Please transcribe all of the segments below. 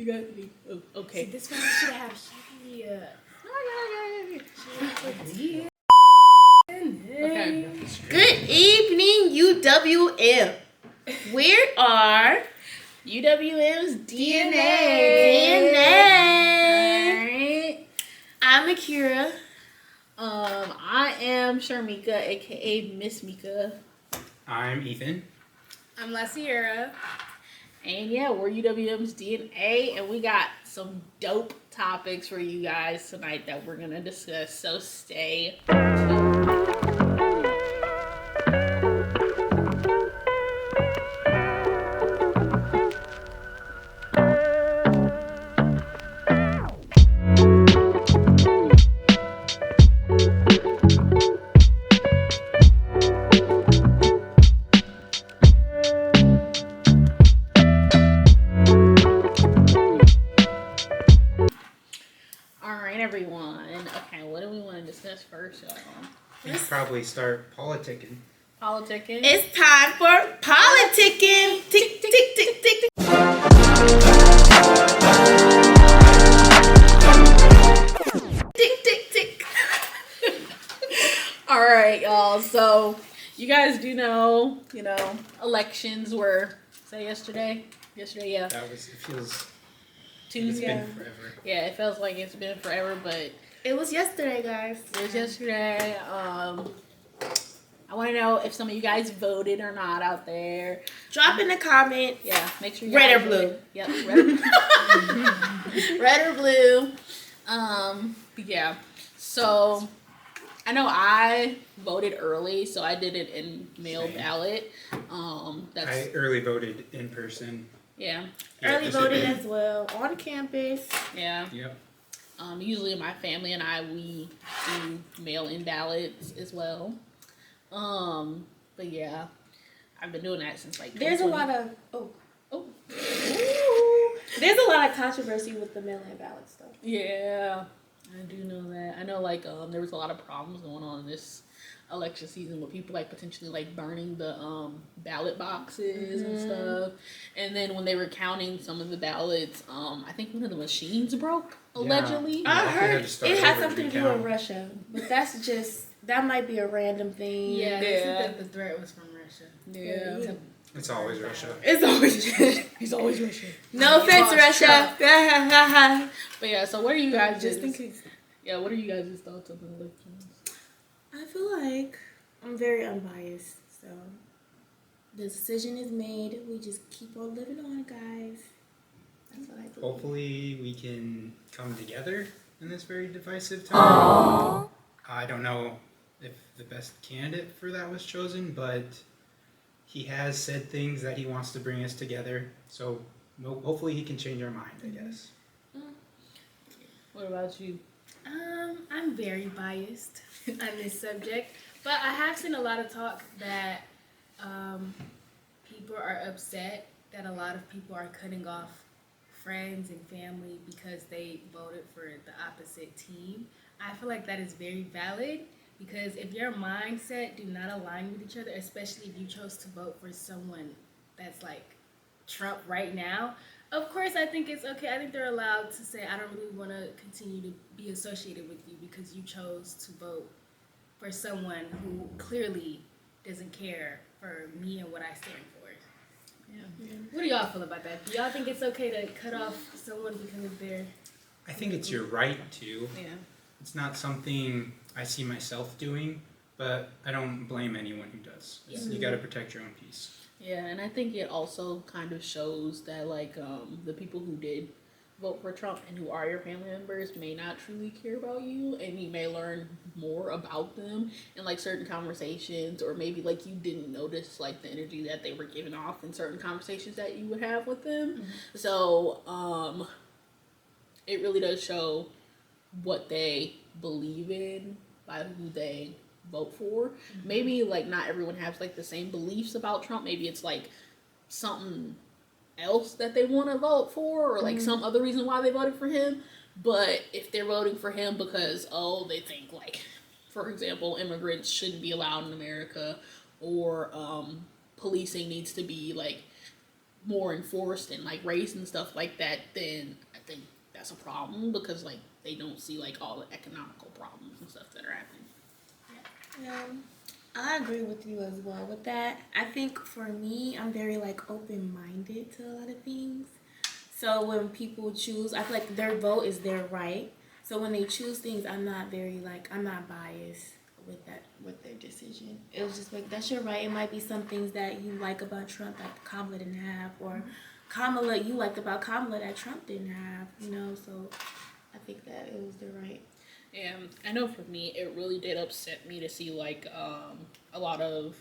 You got me. Oh, okay. See, this one should have Okay. Good evening, UWM. We are UWM's DNA. Alright. I'm Akira. I am Sharmika, aka Miss Mika. I'm Ethan. I'm La Sierra. And yeah, we're UWM's DNA, and we got some dope topics for you guys tonight that we're gonna discuss. So stay tuned. Everyone. Okay, what do we want to discuss first, y'all? We should probably start politicking. Politicking? It's time for politicking. Tick, tick, tick, tick, tick. Tick, tick, tick. All right, y'all. So, you guys do know, elections were, say yesterday? Yesterday, yeah. It feels Tuesday. It's been forever. Yeah, it feels like it's been forever, but It was yesterday, guys. it was yesterday. I want to know if some of you guys voted or not out there. Drop in the comment. Yeah, make sure you Red or guys blue? voted. Yep, red or blue. But yeah. So I know I voted early, so I did it in mail Same. ballot. I early voted in person. Yeah. Early Yes, voting it did. as well on campus. Yeah. Yep. Usually my family and I, we do mail-in ballots as well. But yeah, I've been doing that since like There's a 2020. lot of There's a lot of controversy with the mail-in ballot stuff. Yeah, I do know that. I know there was a lot of problems going on in this election season with people potentially burning the ballot boxes and stuff. And then when they were counting some of the ballots, I think one of the machines broke allegedly. Yeah. I they heard had to start it has over something to do recount. with Russia, but that might be a random thing. Yeah, they Yeah. said that the threat was from Russia. Yeah. It's always Russia. It's always He's always Russian. no offense, lost Russia. But yeah, so what are you guys Just in case. Yeah, what are you guys' thoughts on the elections? I feel like I'm very unbiased, so the decision is made. We just keep on living on, guys. That's what I believe. Hopefully we can come together in this very divisive time. I don't know if the best candidate for that was chosen, but he has said things that he wants to bring us together. So hopefully he can change our mind, I guess. What about you? I'm very biased on this subject, but I have seen a lot of talk that people are upset that a lot of people are cutting off friends and family because they voted for the opposite team. I feel like that is very valid because if your mindset do not align with each other, especially if you chose to vote for someone that's like Trump right now, of course I think it's okay. I think they're allowed to say, I don't really want to continue to be associated with you because you chose to vote for someone who clearly doesn't care for me and what I stand for. Yeah. What do y'all feel about that? Do y'all think it's okay to cut off someone because of their... I think it's your right to. Yeah. It's not something I see myself doing, but I don't blame anyone who does. You got to protect your own peace. Yeah, and I think it also kind of shows that the people who did vote for Trump and who are your family members may not truly care about you, and you may learn more about them in certain conversations, or maybe you didn't notice the energy that they were giving off in certain conversations that you would have with them. Mm-hmm. So it really does show what they believe in by who they vote for. Mm-hmm. Maybe not everyone has the same beliefs about Trump. Maybe it's something else that they want to vote for, or some other reason why they voted for him. But if they're voting for him because they think for example, immigrants shouldn't be allowed in America, or policing needs to be more enforced in like race and stuff like that, then I think that's a problem because like they don't see like all the economical problems and stuff that are happening. I agree with you as well with that. I think for me, I'm very like open-minded to a lot of things. So when people choose, I feel like their vote is their right. So when they choose things, I'm not biased with their decision. It was just like, that's your right. It might be some things that you like about Trump that Kamala didn't have, or Kamala, you liked about Kamala that Trump didn't have, so I think that it was their right. Yeah, I know for me, it really did upset me to see like a lot of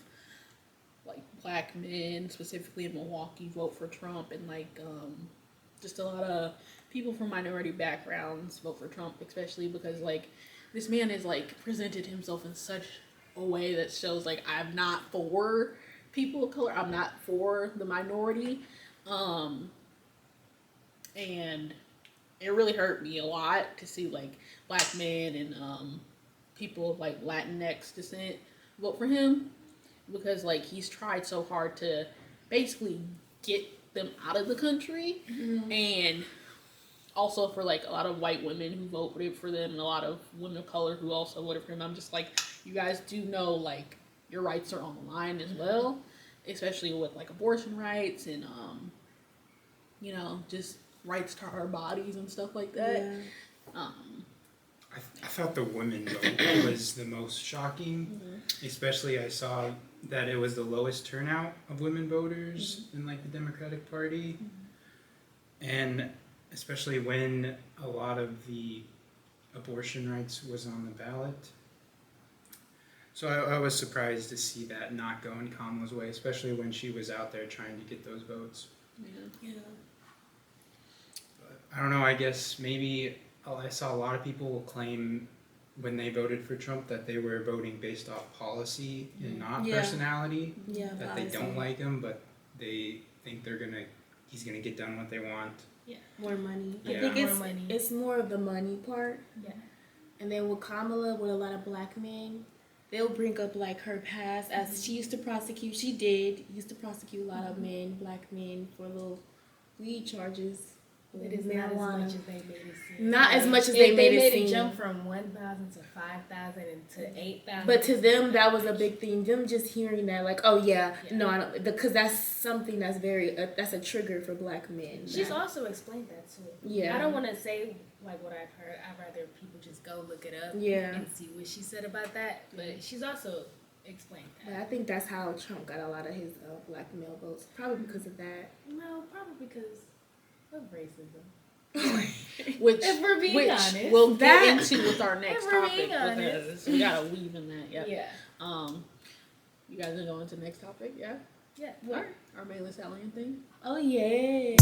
like black men, specifically in Milwaukee, vote for Trump, and like just a lot of people from minority backgrounds vote for Trump, especially because like this man is like presented himself in such a way that shows like I'm not for people of color, I'm not for the minority, and it really hurt me a lot to see like black men and people of like Latinx descent vote for him, because like he's tried so hard to basically get them out of the country, and also for like a lot of white women who voted for them and a lot of women of color who also voted for him. I'm just like, you guys do know like your rights are on the line as well, especially with like abortion rights and just rights to our bodies and stuff like that. Yeah. I thought the women vote was the most shocking, especially I saw that it was the lowest turnout of women voters in like the Democratic Party, and especially when a lot of the abortion rights was on the ballot. So I was surprised to see that not go in Kamala's way, especially when she was out there trying to get those votes. Yeah. But I don't know, I guess maybe I saw a lot of people claim when they voted for Trump that they were voting based off policy and not personality. Yeah. That they don't like him, but they think he's gonna get done what they want. Yeah. More money. Yeah. I think More money. it's more of the money part. Yeah. And then with Kamala, with a lot of black men, they'll bring up like her past as she used to prosecute. She used to prosecute a lot of black men for little weed charges. It is not as much as they made it seem. Not as much as They made it made seem. it jump from 1,000 to 5,000 and to 8,000. But to them, that was a big thing. Them just hearing that, like, oh yeah, no, I don't, because that's something that's that's a trigger for black men. She's also explained that too. Yeah. I don't want to say like what I've heard. I'd rather people just go look it up. Yeah. And see what she said about that. But she's also explained that. But I think that's how Trump got a lot of his black male votes, probably because of that. No, probably because of racism. Which, If we're being honest, we'll get into with our next If we're topic, being honest. because we gotta weave in that. Yep. Yeah. You guys gonna go into the next topic? Yeah. Yeah. What? Our Thee Stallion thing. Oh yeah.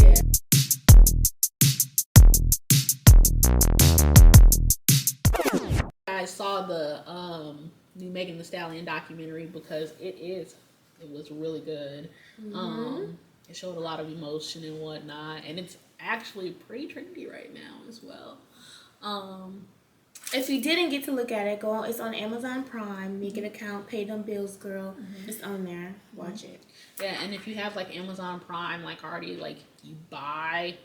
I saw the new Megan Thee Stallion documentary because it was really good. It showed a lot of emotion and whatnot, and it's actually pretty trendy right now as well. If you didn't get to look at it, go on. It's on Amazon Prime. Make an account, pay them bills, girl. It's on there. Watch it. Yeah, and if you have like Amazon Prime, like already like you buy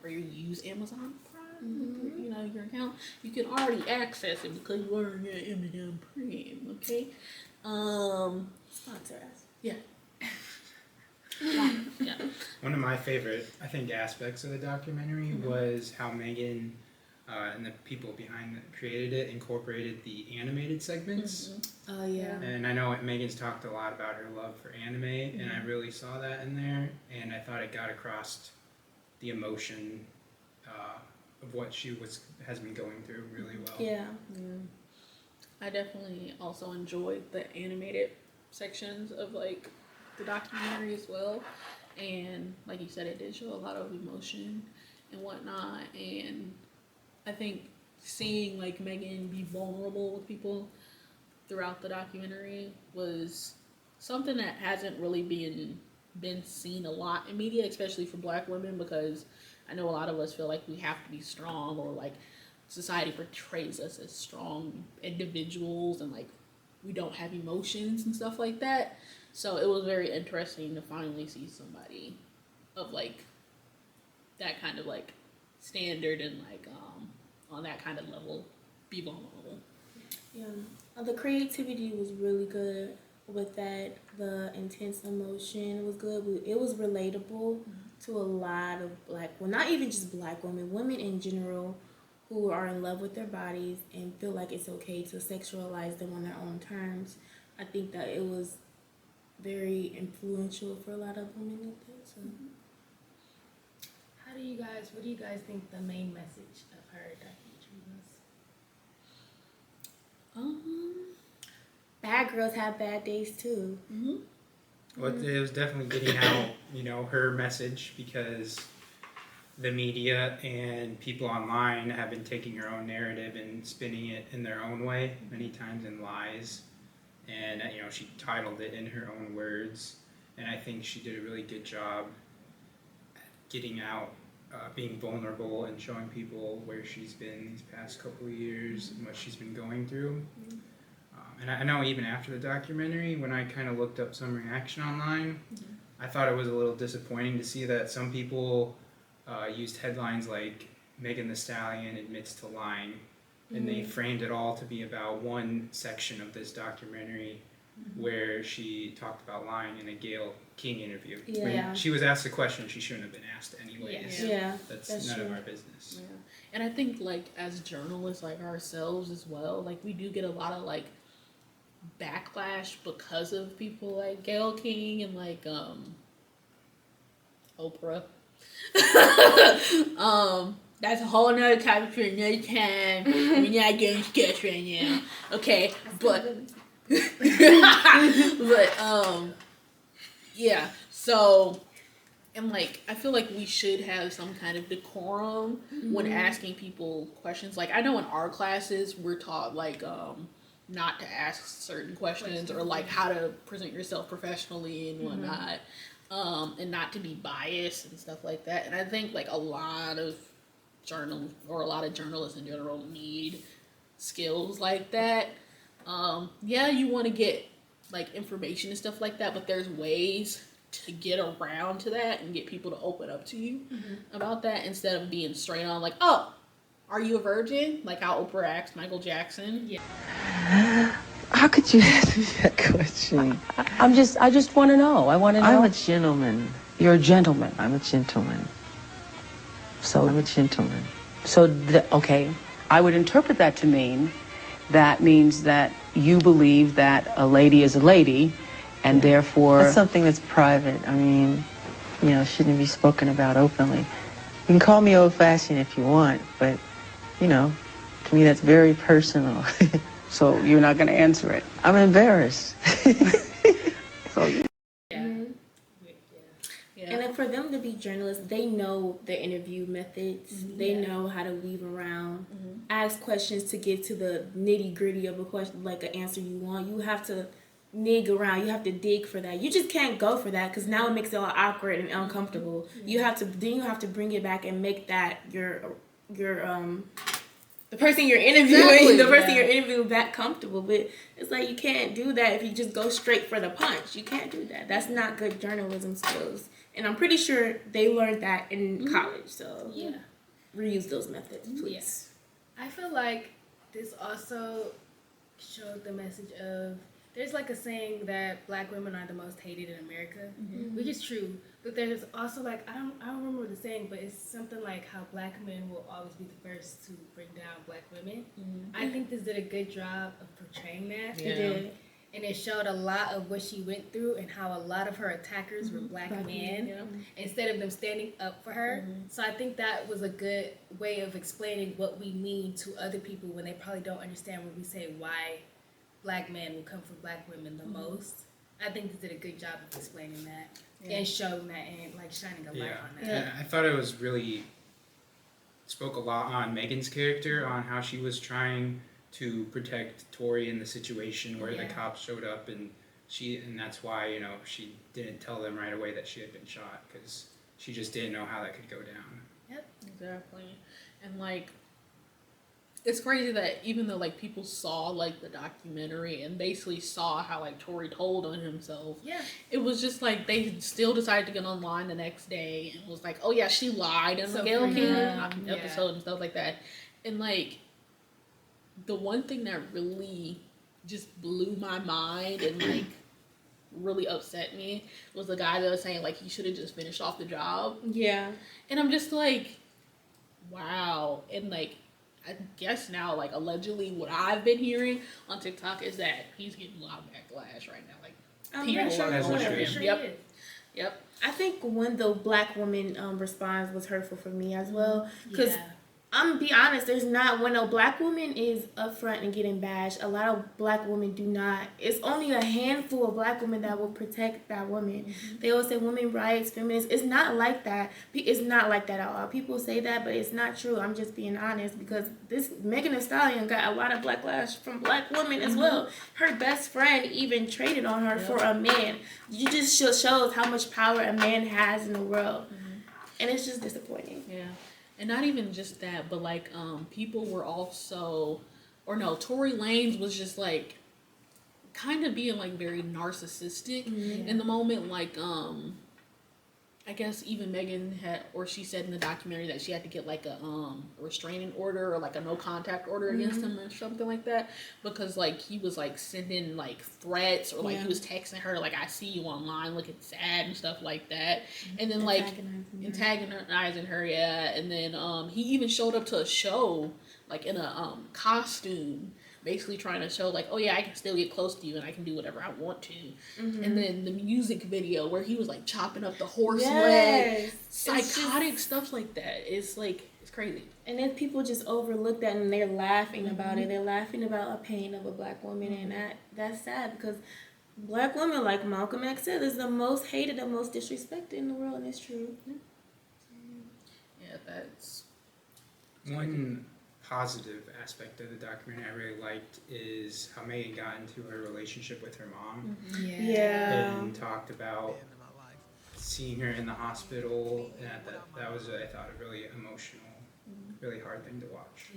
or you use Amazon Prime, your account, you can already access it because you already got Amazon Prime. Okay. Sponsor us. Yeah. Yeah. One of my favorite, I think, aspects of the documentary was how Megan and the people behind it created it incorporated the animated segments. Oh yeah. And I know Megan's talked a lot about her love for anime, and I really saw that in there, and I thought it got across the emotion of what she has been going through really well. Yeah. I definitely also enjoyed the animated sections of like the documentary as well, and like you said, it did show a lot of emotion and whatnot, and I think seeing like Megan be vulnerable with people throughout the documentary was something that hasn't really been seen a lot in media, especially for black women, because I know a lot of us feel like we have to be strong, or like society portrays us as strong individuals and like we don't have emotions and stuff like that. So it was very interesting to finally see somebody of like that kind of like standard and like on that kind of level be vulnerable. Yeah, the creativity was really good with that. The intense emotion was good. It was relatable to a lot of well, not even just black women, women in general who are in love with their bodies and feel like it's okay to sexualize them on their own terms. I think that it was very influential for a lot of women with that. So. What do you guys think the main message of her documentary was? Bad girls have bad days too. Well, it was definitely getting out, her message, because the media and people online have been taking her own narrative and spinning it in their own way, many times in lies. And, she titled it in her own words. And I think she did a really good job getting out, being vulnerable and showing people where she's been these past couple of years and what she's been going through. And I know even after the documentary, when I kind of looked up some reaction online, I thought it was a little disappointing to see that some people used headlines like Thee Stallion admits to lying, and they framed it all to be about one section of this documentary where she talked about lying in a Gayle King interview. Yeah. When she was asked a question she shouldn't have been asked anyways. Yeah. That's none of our business. Yeah. And I think like as journalists like ourselves as well, like we do get a lot of like backlash because of people like Gayle King and like Oprah. That's a whole nother topic for another time. We're not getting sketch right now. Okay, but yeah, so and like I feel like we should have some kind of decorum when asking people questions. Like I know in our classes we're taught like not to ask certain questions or like how to present yourself professionally and whatnot, and not to be biased and stuff like that. And I think like a lot of journalists in general need skills like that. Yeah, you want to get like information and stuff like that, but there's ways to get around to that and get people to open up to you about that instead of being straight on like, oh, are you a virgin? Like how Oprah asked Michael Jackson. Yeah. How could you ask me that question? I just want to know. I want to know. I'm a gentleman. You're a gentleman. I'm a gentleman. So I'm a gentleman. Okay. I would interpret that to mean that means that you believe that a lady is a lady, and therefore That's something that's private. I mean, shouldn't be spoken about openly. You can call me old-fashioned if you want, but, to me that's very personal. so you're not going to answer it. I'm embarrassed. So And then for them to be journalists, they know the interview methods. They know how to weave around, ask questions to get to the nitty gritty of a question, like an answer you want. You have to nig around. You have to dig for that. You just can't go for that because now it makes it all awkward and uncomfortable. You have to bring it back and make that your the person you're interviewing, you're interviewing back comfortable. But it's like you can't do that if you just go straight for the punch. You can't do that. That's not good journalism skills. And I'm pretty sure they learned that in college. So reuse those methods, please. I feel like this also showed the message of there's like a saying that black women are the most hated in America, which is true. But there's also like I don't remember the saying, but it's something like how black men will always be the first to bring down black women. I think this did a good job of portraying that. It did. And it showed a lot of what she went through and how a lot of her attackers were black men instead of them standing up for her. So I think that was a good way of explaining what we mean to other people when they probably don't understand when we say why black men will come for black women the most. I think they did a good job of explaining that and showing that and like shining a light on that. Yeah, I thought it was really spoke a lot on Megan's character, on how she was trying to protect Tori in the situation where the cops showed up, and that's why she didn't tell them right away that she had been shot, because she just didn't know how that could go down. Yep, exactly. And like it's crazy that even though like people saw like the documentary and basically saw how like Tory told on himself, it was just like they still decided to get online the next day and was like, oh yeah, she lied in the Gayle King episode and stuff like that. And like the one thing that really just blew my mind and like really upset me was the guy that was saying like he should have just finished off the job. Yeah. And I'm just like, wow. And like I guess now, like, allegedly what I've been hearing on TikTok is that he's getting a lot of backlash right now. Like, people sure, are going sure. after him. Yep. I think when the black woman response was hurtful for me as well. Because I'm gonna be honest, there's not, when a black woman is upfront and getting bashed, a lot of black women do not. It's only a handful of black women that will protect that woman. They always say women rights, feminists. It's not like that. It's not like that at all. People say that, but it's not true. I'm just being honest, because this Megan Thee Stallion got a lot of backlash from black women as well. Her best friend even traded on her for a man. You just shows how much power a man has in the world. And it's just disappointing. Yeah. And not even just that, but like people were also, or no, Tory Lanez was just like kind of being like very narcissistic in the moment. Like I guess even Megan had, or she said in the documentary that she had to get like a restraining order or like a no contact order against him or something like that, because like he was like sending like threats or like he was texting her like, I see you online looking sad and stuff like that, and then like antagonizing her, and then he even showed up to a show like in a costume, basically trying to show like, oh yeah, I can still get close to you and I can do whatever I want to. And then the music video where he was like chopping up the horse leg, psychotic stuff like that. It's like, it's crazy. And then people just overlook that and they're laughing about it. They're laughing about a pain of a black woman, and that's sad, because black women, like Malcolm X said, is the most hated and most disrespected in the world, and it's true. Yeah, that's one positive aspect of the documentary I really liked is how Megan got into her relationship with her mom. And talked about seeing her in the hospital, and that was, I thought, a really emotional, really hard thing to watch.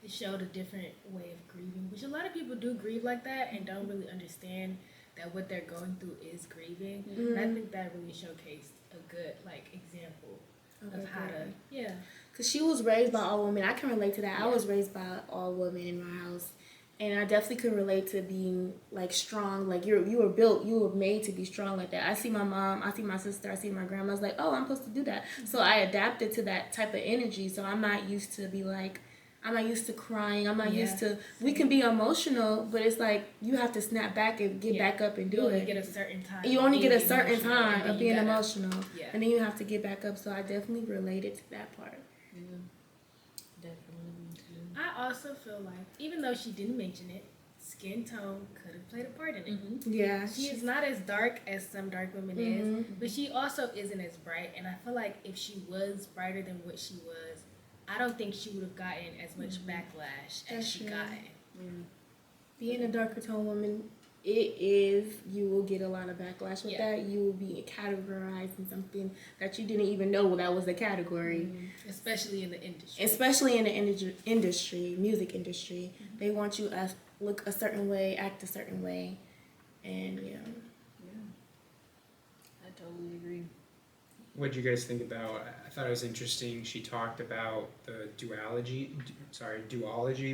It showed a different way of grieving, which a lot of people do grieve like that and don't really understand that what they're going through is grieving. And I think that really showcased a good like example of how to Because she was raised by all women. I can relate to that. I was raised by all women in my house. And I definitely could relate to being like strong. Like you were made to be strong like that. I see my mom, I see my sister, I see my grandma. I was like, oh, I'm supposed to do that. So I adapted to that type of energy. So I'm not used to be like, I'm not used to crying. I'm not used to, we can be emotional, but it's like you have to snap back and get back up and do you it. only get a certain time. You only get a certain time of being emotional. And then you have to get back up. So I definitely related to that part. I also feel like, even though she didn't mention it, skin tone could have played a part in it. Yeah. She is not as dark as some dark women is, but she also isn't as bright. And I feel like if she was brighter than what she was, I don't think she would have gotten as much backlash as she got. Being a darker tone woman, you will get a lot of backlash with that. You will be categorized in something that you didn't even know that was the category. Especially in the industry. Especially in the industry, music industry. They want you to look a certain way, act a certain way. And, I totally agree. What did you guys think about? I thought it was interesting. She talked about the duology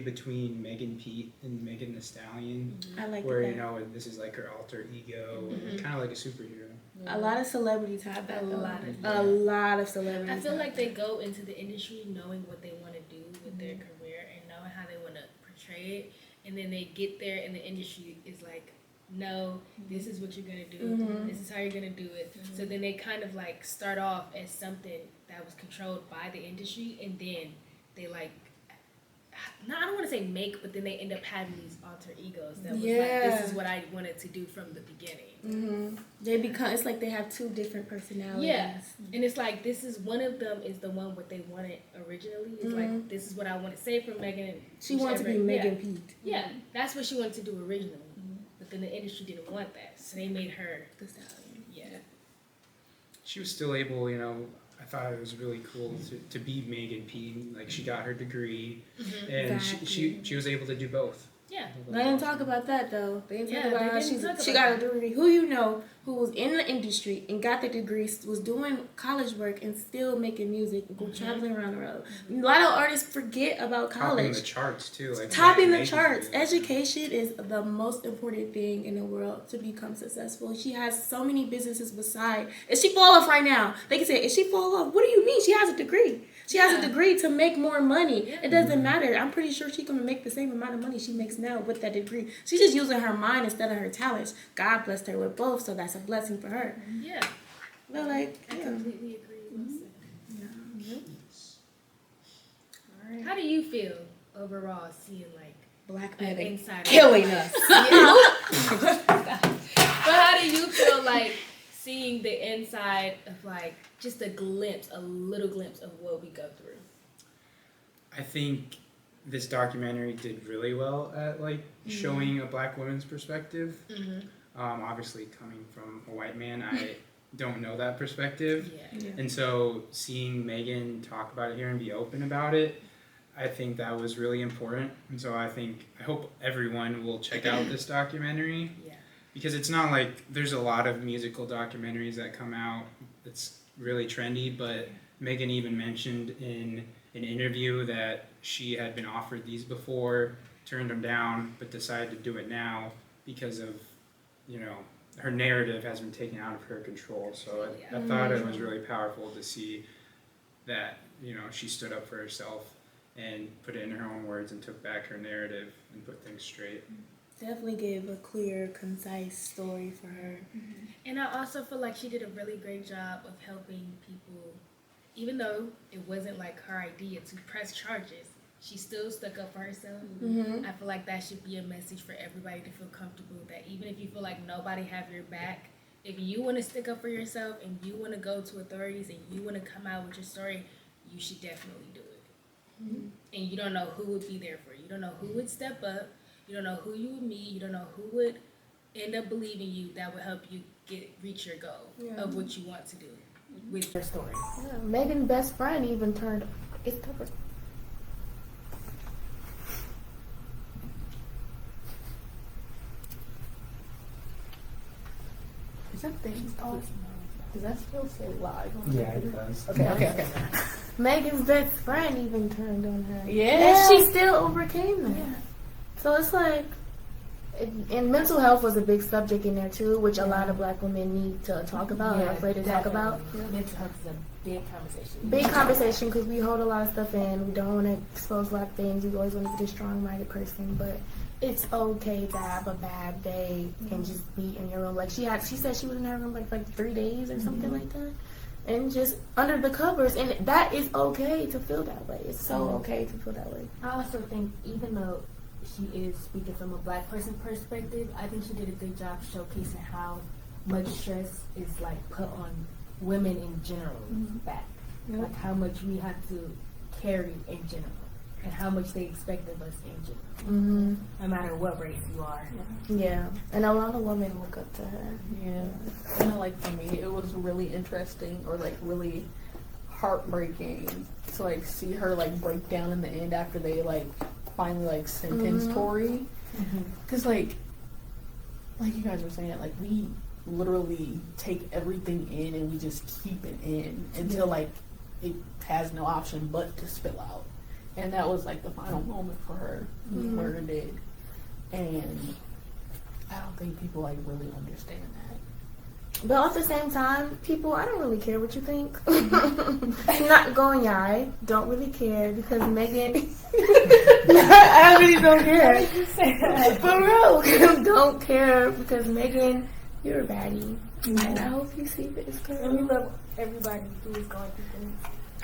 between Megan Pete and Megan Thee Stallion. I like where that. This is like her alter ego, and kind of like a superhero. A lot of celebrities have that. A lot of celebrities. I feel like they go into the industry knowing what they want to do with their career and knowing how they want to portray it, and then they get there and the industry is like, no, this is what you're going to do. This is how you're going to do it. So then they kind of like start off as something that was controlled by the industry, and then they like, I don't want to say but then they end up having these alter egos that was like, this is what I wanted to do from the beginning. They become, it's like they have two different personalities. Yeah. And it's like, this is one of them is the one what they wanted originally. It's like, this is what I want to say from Megan. She wanted to be Megan Pete. Yeah, that's what she wanted to do originally. But then the industry didn't want that, so they made her Thee Stallion. Yeah. She was still able, I thought it was really cool to be Megan P. Like, she got her degree, and she was able to do both. Yeah. They didn't talk about that though. They didn't talk about how she got got a degree. Who you know who was in the industry and got the degree, was doing college work and still making music and go traveling around the world. A lot of artists forget about college. Topping the charts too. Like Topping the charts. Education is the most important thing in the world to become successful. She has so many businesses beside. If she fall off right now, they can say, if she fall off, what do you mean? She has a degree. She has a degree to make more money. It doesn't matter. I'm pretty sure she can make the same amount of money she makes now with that degree. She's just using her mind instead of her talents. God blessed her with both, so that's a blessing for her. Yeah. But like, I completely agree with yeah. All right. How do you feel overall seeing like Black an women inside killing us. But how do you feel like seeing the inside of like just a little glimpse of what we go through? I think this documentary did really well at like showing a black woman's perspective. Obviously, coming from a white man, I don't know that perspective, and so seeing Megan talk about it here and be open about it, I think that was really important. And so I hope everyone will check out this documentary. Because it's not like there's a lot of musical documentaries that come out that's really trendy, but Megan even mentioned in an interview that she had been offered these before, turned them down, but decided to do it now because of, her narrative has been taken out of her control. So I thought it was really powerful to see that, she stood up for herself and put it in her own words and took back her narrative and put things straight. Definitely gave a clear, concise story for her. And I also feel like she did a really great job of helping people, even though it wasn't like her idea to press charges, she still stuck up for herself. I feel like that should be a message for everybody to feel comfortable that even if you feel like nobody have your back, if you want to stick up for yourself and you want to go to authorities and you want to come out with your story, you should definitely do it. And you don't know who would be there for you. You don't know who would step up. You don't know who you would meet. You don't know who would end up believing you that would help you reach your goal of what you want to do with your story. Yeah, Megan's best friend even turned. It's covered. Is that thing off? Does that still say live? Yeah, it does. Okay. Megan's best friend even turned on her. Yeah. And she still overcame that. Yeah. So it's like, and mental health was a big subject in there too, which a lot of black women need to talk about and are afraid to talk about. Mental health is a big conversation. Big conversation because we hold a lot of stuff in. We don't want to expose a lot of things. We always want to be a strong-minded person, but it's okay to have a bad day and just be in your room. Like she said she was in her room like 3 days or something like that. And just under the covers, and that is okay to feel that way. It's so okay to feel that way. I also think even though she is speaking from a black person perspective, I think she did a good job showcasing how much stress is like put on women in general back. Like how much we have to carry in general and how much they expect of us in general. No matter what race you are. Yeah. And a lot of women look up to her. Yeah. Like for me, it was really interesting or like really heartbreaking to like see her like break down in the end after they like finally like sentenced Tory, because like you guys were saying, like we literally take everything in and we just keep it in until like it has no option but to spill out, and that was like the final moment for her. Murder did, and I don't think people like really understand that. But at the same time, people, I don't really care what you think. Not going I don't really care because Megan, I really don't care. For real, don't care because Megan, you're a baddie. And I hope you see this girl. And we love everybody who is going through things.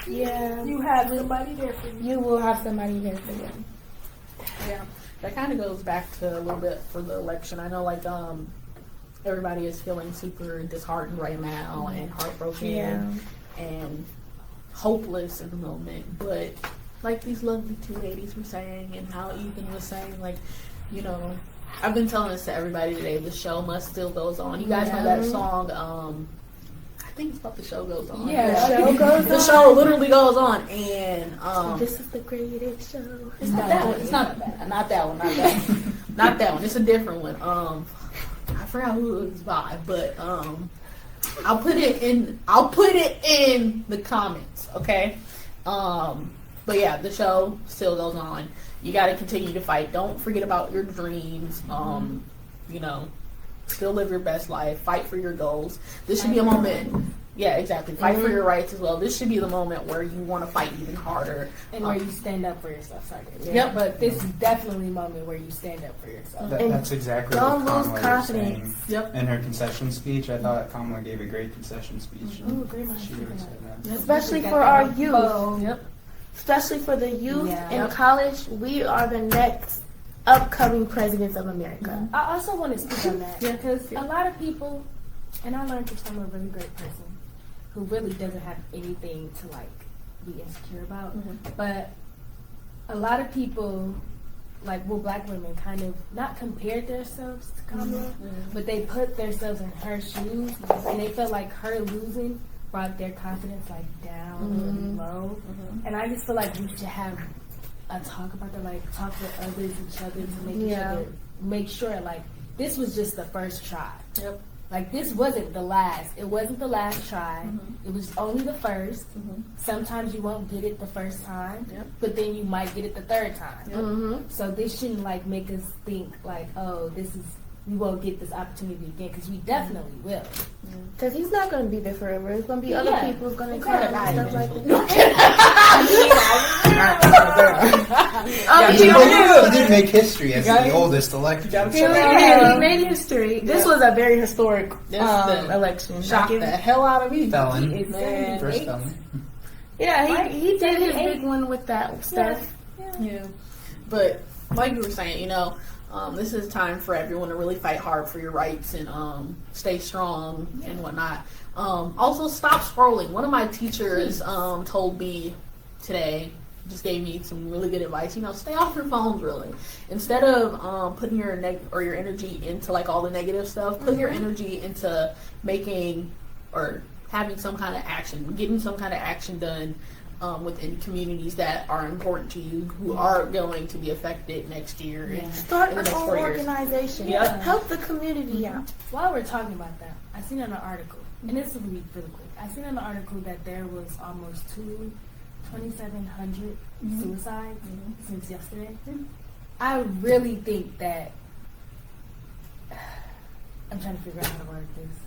Yeah. You have somebody there for you. You will have somebody there for you. Yeah, that kind of goes back to a little bit for the election. I know like everybody is feeling super disheartened right now and heartbroken and hopeless in the moment. But like these lovely two ladies were saying and how Ethan was saying, like, I've been telling this to everybody today, the show must still goes on. You guys know that song, I things about the show goes on. Yeah, The show goes The on. show literally goes on, and This is the greatest show. it's not that one. It's not that. Not that one. Not that one. Not that one. It's a different one. I forgot who it was by, but I'll put it in the comments. Okay. But yeah, the show still goes on. You got to continue to fight. Don't forget about your dreams. You know, still live your best life. Fight for your goals. This should be a moment. Yeah, exactly. Fight for your rights as well. This should be the moment where you want to fight even harder. And where you stand up for yourself. Sorry. Yep. But this is definitely a moment where you stand up for yourself. That's exactly Don't what lose Kamala was confidence. saying Yep. in her concession speech. I thought Kamala gave a great concession speech. Ooh, great mind. She really said that. Especially for our youth. Yep. Especially for the youth Yeah. in college, we are the next upcoming presidents of America. I also want to speak on that Yeah. because a lot of people, and I learned from a really great person who really doesn't have anything to like be insecure about, but a lot of people, like black women, kind of not compared themselves to Kamala, but they put themselves in her shoes, and they felt like her losing brought their confidence like down really low, and I just feel like we should have a talk about that, like talk to others, each other, to make each other make sure like this was just the first try. Yep. Like this wasn't the last. It wasn't the last try. It was only the first. Sometimes you won't get it the first time, but then you might get it the third time. So this shouldn't like make us think like, oh, we won't get this opportunity again, because we definitely will. Because he's not going to be there forever. It's going to be other Yeah. people who's going to It's come gotta and die stuff like He did make history as the oldest elected. that. So He made history. This was a very historic the election. Shocked the hell out of me. felon. It's Man. First felon. Yeah, he did his 78. big one with that stuff. Yeah. But like you were saying, you know, this is time for everyone to really fight hard for your rights and stay strong and whatnot. Also, stop scrolling. One of my teachers told me today, just gave me some really good advice. You know, stay off your phones, really. Instead of putting your your energy into like all the negative stuff, put your energy into making or having some kind of action, getting some kind of action done within communities that are important to you, who are going to be affected next year. And Start in the an next own 4 years. organization. Yeah. Help the community out. While we're talking about that, I seen an article, and this will be really quick. I seen an article that there was almost 2,700 suicides since yesterday. I really think that I'm trying to figure out how to word this,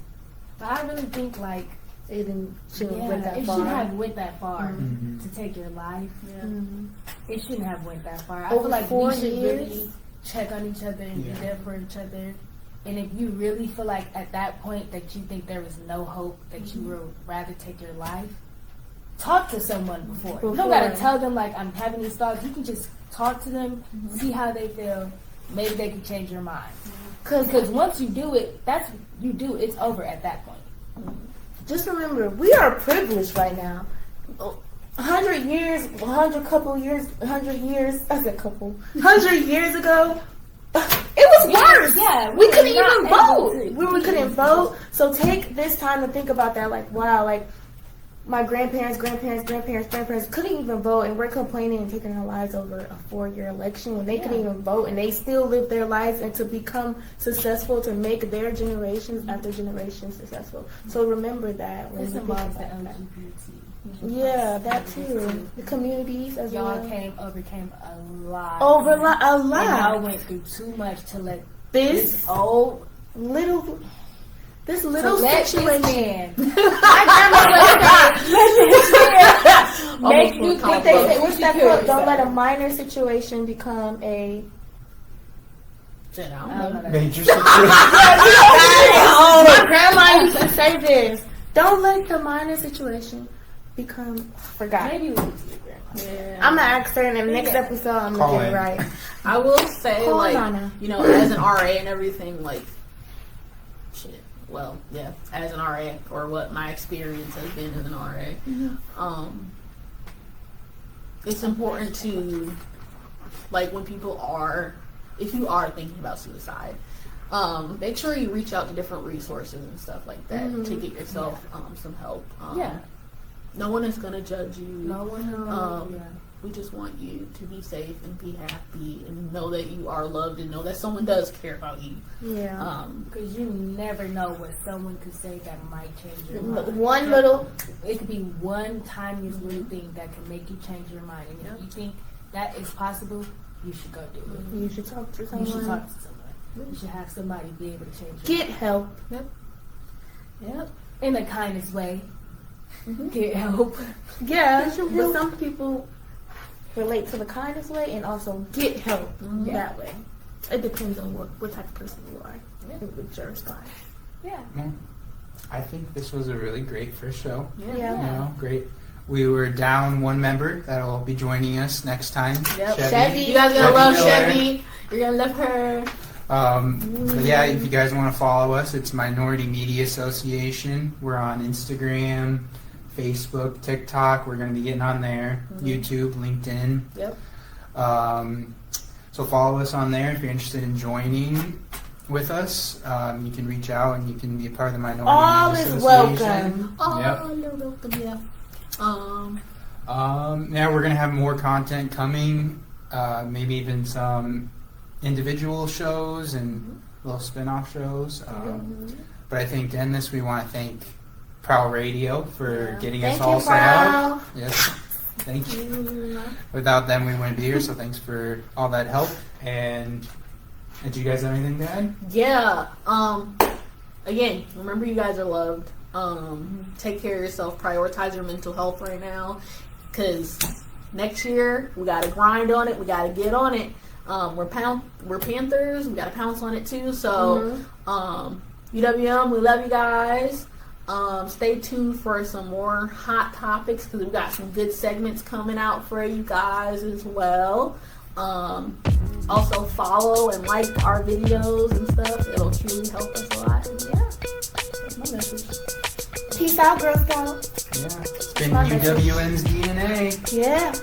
but I really think like It shouldn't yeah, went that it far. shouldn't have went that far Mhm. to take your life. Mhm. It shouldn't have went that far. I Over feel like 4 we should years? really check on each other and Yeah. be there for each other. And if you really feel like at that point that you think there was no hope, that you would rather take your life, talk to someone before. You don't gotta tell them like I'm having these thoughts. You can just talk to them, see how they feel. Maybe they can change your mind. Because once you do it, it's over at that point. Just remember, we are privileged right now. 100 years, 100 years ago, it was worse. Yeah, we couldn't were even not vote. able We couldn't vote. So take this time to think about that. Like, wow, like my grandparents couldn't even vote, and we're complaining and taking our lives over a 4-year election when they couldn't even vote, and they still live their lives and to become successful, to make their generations after generations successful. So remember that when This you think involves the about that. LGBT. Yeah, that too. The communities as Y'all well. overcame a lot. A And y'all lot. went through too much to let This old little to let this situation. man My grandma Make you think they say, what's that quote? Don't let a minor situation become a Major situation. my grandma used to say this. Don't let the minor situation become forgot. maybe we could I'm gonna ask her in the next episode. I'm Call gonna get it in. right. I will say, Call like, Nana. you know, as an RA and everything, like, shit. Well, yeah, as an RA, or what my experience has been as an RA, it's important to, like, when people are, if you are thinking about suicide, make sure you reach out to different resources and stuff like that to get yourself some help. No one is gonna judge you. No one. We just want you to be safe and be happy and know that you are loved and know that someone does care about you. Yeah. Because you never know what someone could say that might change your mind. One little. It could be one tiniest little thing that can make you change your mind. And if you think that is possible, you should go do it. You should talk to someone. You should talk to someone. You should have somebody be able to change your Get help. Yep. In the kindest way. Get help. Yeah, but some people relate to the kindest way and also get help that way. It depends on what type of person you are with your response. Yeah. Well, I think this was a really great first show. Yeah. You know, great. We were down one member that'll be joining us next time. Yep. Chevy. You guys gonna love Miller. Chevy. You're gonna love her. But yeah, if you guys want to follow us, it's Minority Media Association. We're on Instagram, Facebook, TikTok. We're going to be getting on there. YouTube, LinkedIn. Yep. So follow us on there if you're interested in joining with us. You can reach out and you can be a part of the Minority All Media is Association. welcome. Yep. You're welcome. Yeah. Yeah, we're going to have more content coming. Maybe even some individual shows and little spin-off shows. But I think to end this, we want to thank Prowl Radio for getting us all set up. Yes, thank you. Without them, we wouldn't be here. So thanks for all that help. And did you guys have anything to add? Yeah. Again, remember you guys are loved. Take care of yourself. Prioritize your mental health right now, because next year we got to grind on it. We got to get on it. We're Panthers. We got to pounce on it too. So, UWM, we love you guys. Stay tuned for some more hot topics because we got some good segments coming out for you guys as well. Also follow and like our videos and stuff. It'll truly help us a lot. And yeah, that's my message. Peace out, Girl Scout. Yeah, it's been UWM's DNA. Yeah.